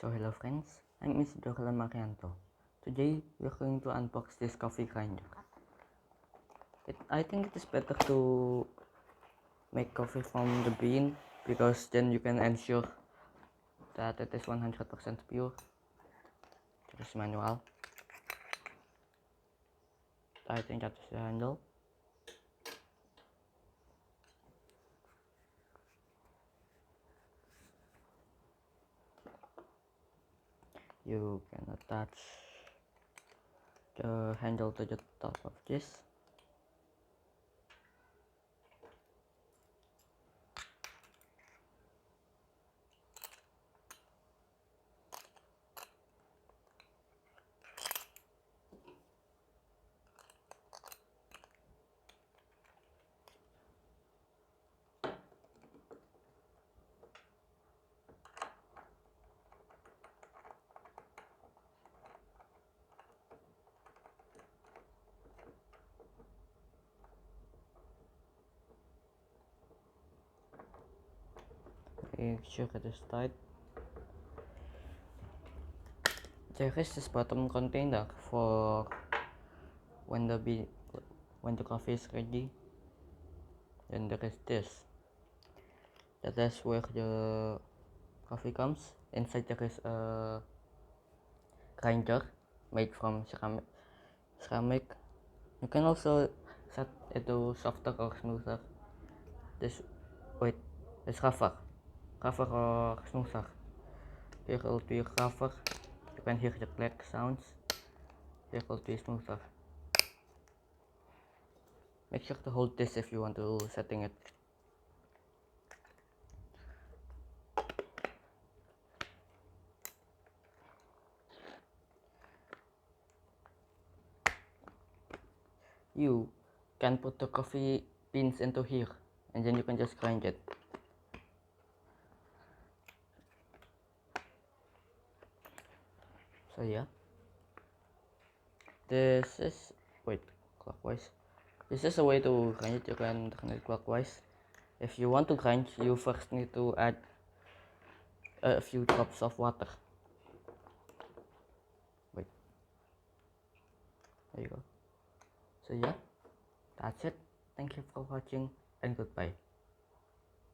So hello friends, I'm Isidoro Marianto. Today we're going to unbox this coffee grinder. I think it is better to make coffee from the bean because then you can ensure that it is 100% pure. There is manual. I think that is the handle. You can attach the handle to the top of this. Make sure it is tight. There is this bottom container for when the coffee is ready. Then there is this. That is where the coffee comes. Inside there is a grinder made from ceramic. You can also set it to softer or smoother. This this rougher or smoother. Here will be rougher. You can hear the click sounds. Here will be smoother. Make sure to hold this if you want to setting it. You can put the coffee beans into here and then you can just grind it. So yeah, this is clockwise. This is a way to grind it. You can turn it clockwise. If you want to grind, you first need to add a few drops of water. Wait, there you go. So yeah, that's it. Thank you for watching and goodbye.